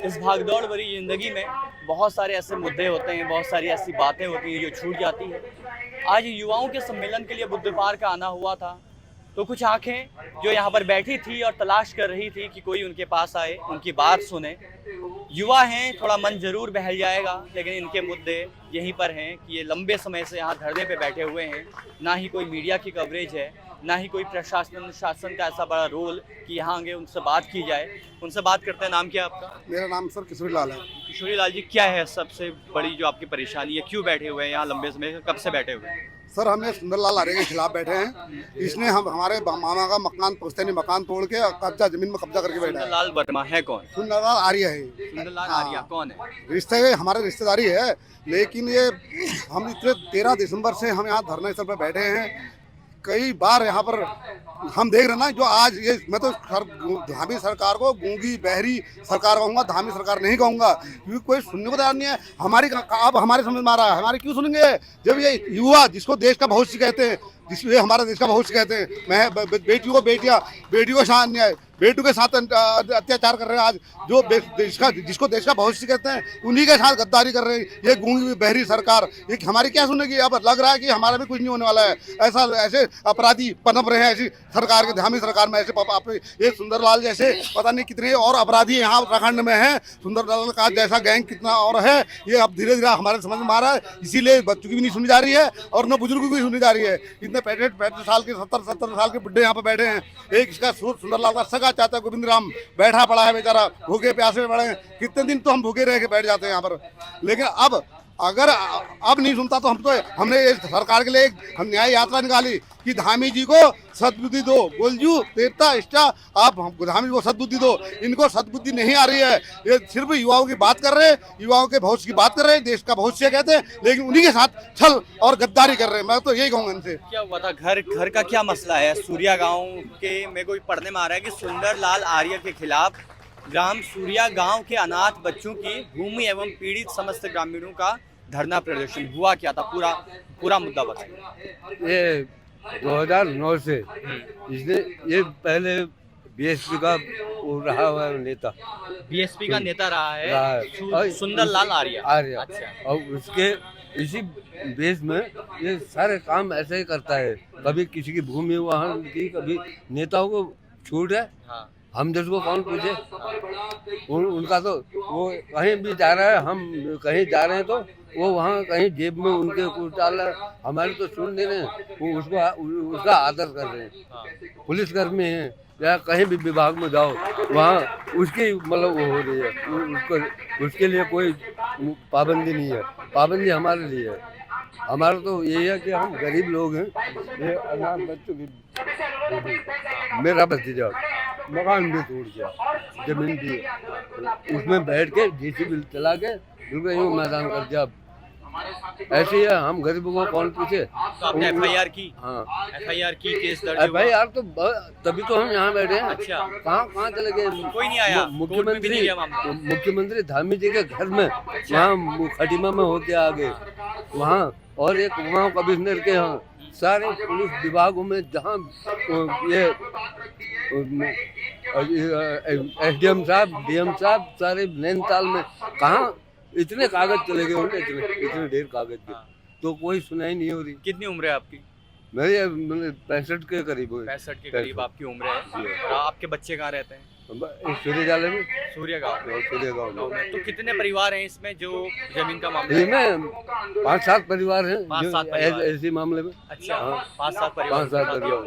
इस भागदौड़ भरी ज़िंदगी में बहुत सारे ऐसे मुद्दे होते हैं, बहुत सारी ऐसी बातें होती हैं जो छूट जाती हैं। आज युवाओं के सम्मेलन के लिए बुद्ध पार्क आना हुआ था, तो कुछ आंखें जो यहाँ पर बैठी थी और तलाश कर रही थी कि कोई उनके पास आए, उनकी बात सुने। युवा हैं, थोड़ा मन जरूर बहल जाएगा, लेकिन इनके मुद्दे यहीं पर हैं कि ये लंबे समय से यहाँ धरने पे बैठे हुए हैं। ना ही कोई मीडिया की कवरेज है, ना ही कोई प्रशासन शासन का ऐसा बड़ा रोल कि यहाँ आगे उनसे बात की जाए। उनसे बात करते हैं। नाम क्या है आपका? मेरा नाम सर किशोरी लाल है। किशोरी लाल जी, क्या है सबसे बड़ी जो आपकी परेशानी है? क्यों बैठे हुए हैं यहाँ लंबे समय से? कब से बैठे हुए हैं? सर हम ये सुंदरलाल आर्य के खिलाफ बैठे हैं। इसने हमारे मामा का मकान पुश्तैनी मकान तोड़ के कब्जा जमीन में कब्जा करके बैठा है। सुंदरलाल वर्मा है कौन? सुंदरलाल आर्य है। सुंदरलाल आर्या कौन है? रिश्ते हमारे रिश्तेदारी है, लेकिन ये हम इतने 13 दिसंबर से हम यहाँ धरने स्थल पर बैठे हैं। कई बार यहाँ पर हम देख रहे हैं ना, जो आज ये मैं तो धामी सरकार को गूंगी बहरी सरकार कहूँगा, धामी सरकार नहीं कहूँगा, क्योंकि कोई सुनने को तैयार नहीं है। अब हमारे समझ में आ रहा है, हमारे क्यों सुनेंगे जब ये युवा जिसको देश का भविष्य कहते हैं, जिसको हमारा देश का भविष्य कहते हैं, मैं बेटियों को बेटियों को शान न्याय, बेटियों के साथ अत्याचार कर रहे हैं। आज जो जिसको देश का भविष्य कहते हैं उन्हीं के साथ गद्दारी कर रहे हैं ये गूंगी बहरी सरकार। ये हमारी क्या सुनेगी? अब लग रहा है कि हमारा भी कुछ नहीं होने वाला है। ऐसे अपराधी पनप रहे हैं ऐसी सरकार के, धामी सरकार में। ऐसे ये सुंदरलाल जैसे पता नहीं कितने और अपराधी यहाँ उत्तराखंड में हैं। सुंदरलाल का जैसा गैंग कितना और है, ये अब धीरे धीरे हमारे समझ में आ रहा है। इसीलिए बच्चों की भी नहीं सुनी जा रही है और न बुजुर्गों की भी सुनी जा रही है। इतने 65 साल के 70 साल के बुढ़े यहाँ पे बैठे हैं। एक इसका सुंदरलाल का सगा चाचा गोविंद राम बैठा पड़ा है बेचारा, भूखे प्यासे पड़े हैं। कितने दिन तो हम भूखे रह के बैठ जाते हैं यहाँ पर। लेकिन अगर नहीं सुनता तो हमने इस सरकार के लिए हम न्याय यात्रा निकाली कि धामी जी को सद्बुद्धि दो। बोलजू देवता इष्टा, आप धामी जी को सद्बुद्धि दो। इनको सद्बुद्धि नहीं आ रही है। ये सिर्फ युवाओं की बात कर रहे हैं, युवाओं के भविष्य की बात कर रहे हैं, देश का भविष्य कहते हैं, लेकिन उन्हीं के साथ छल और गद्दारी कर रहे हैं। मैं तो यही कहूँगा इनसे। क्या हुआ था? घर का क्या मसला है? सूर्या गाँव के मेरे को पढ़ने में आ रहा है कि सुंदरलाल आर्य के खिलाफ ग्राम सूर्या गांव के अनाथ बच्चों की भूमि एवं पीड़ित समस्त ग्रामीणों का धरना प्रदर्शन हुआ। क्या था? पूरा मुद्दा बताइए। ये 2009 से इसने ये पहले बीएसपी का वो रहा हुआ नेता, बीएसपी का नेता रहा है सुंदरलाल आर्य। अच्छा। और उसके इसी बेस में ये सारे काम ऐसे ही करता है। कभी किसी की भूमि वहाँ की, कभी नेताओं को छूट है। हाँ। हम जिसको कौन पूछे? उनका तो वो कहीं भी जा रहा है, हम कहीं जा रहे हैं तो वो वहाँ कहीं जेब में उनके कुछ डाल रहा है। हमारे तो सुन नहीं रहे हैं, वो उसका आदर कर रहे हैं। पुलिसकर्मी हैं या कहीं भी विभाग में जाओ, वहाँ उसकी मतलब वो हो रही है। उसके लिए कोई पाबंदी नहीं है। पाबंदी हमारे लिए है। हमारा तो यही है कि हम गरीब लोग हैं। ये अनाथ बच्चों की, मेरा भतीजा मकान भी टूट गया, जमीन भी, उसमें बैठ के जेसीबी चला के बिल्कुल यूँ मैदान कर दिया। ऐसे ही है, हम गरीबों को कौन पूछे? तो आपने एफआईआर की? हाँ, एफआईआर की, केस दर्ज हुआ? एफआईआर तो तभी तो हम यहाँ बैठे हैं। अच्छा। कहाँ चले गए? कोई नहीं आया? मुख्यमंत्री धामी जी के घर में, वहाँ खटीमा में होके आ गए वहाँ, और एक वहाँ कमिश्नर के यहाँ, सारे पुलिस विभागों में जहाँ ये एसडीएम साहब, डीएम साहब, सारे नैनीताल में कहाँ इतने कागज चले गए उनके, इतने ढेर कागज के, तो कोई सुनाई नहीं हो रही। कितनी उम्र है आपकी? मेरी 65 के करीब है। 65 के करीब आपकी उम्र है। और आपके बच्चे कहाँ रहते हैं? सूर्यजाले में। सूर्या गाँव में। सूर्या गाँव में। तो कितने परिवार हैं इसमें जो जमीन का मामला? इसमें 5-7 परिवार हैं। 5-7 परिवार ऐसे मामले में। अच्छा। 5-7 परिवार।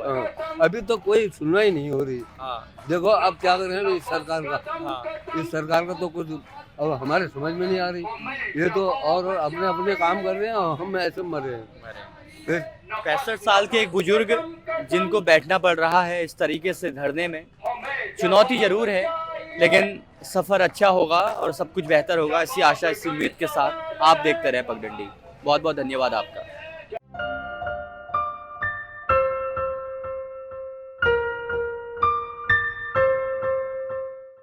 हाँ। अभी तो कोई सुनवाई नहीं हो रही। देखो अब क्या कर रहे हैं इस सरकार का। इस सरकार का तो कुछ अब हमारे समझ में नहीं आ रही। ये तो और अपने अपने काम कर रहे हैं और हम ऐसे मरे हैं। 65 साल के एक बुजुर्ग जिनको बैठना पड़ रहा है इस तरीके से धरने में, चुनौती जरूर है, लेकिन सफ़र अच्छा होगा और सब कुछ बेहतर होगा, इसी आशा, इसी उम्मीद के साथ आप देखते रहे पगडंडी। बहुत बहुत धन्यवाद आपका।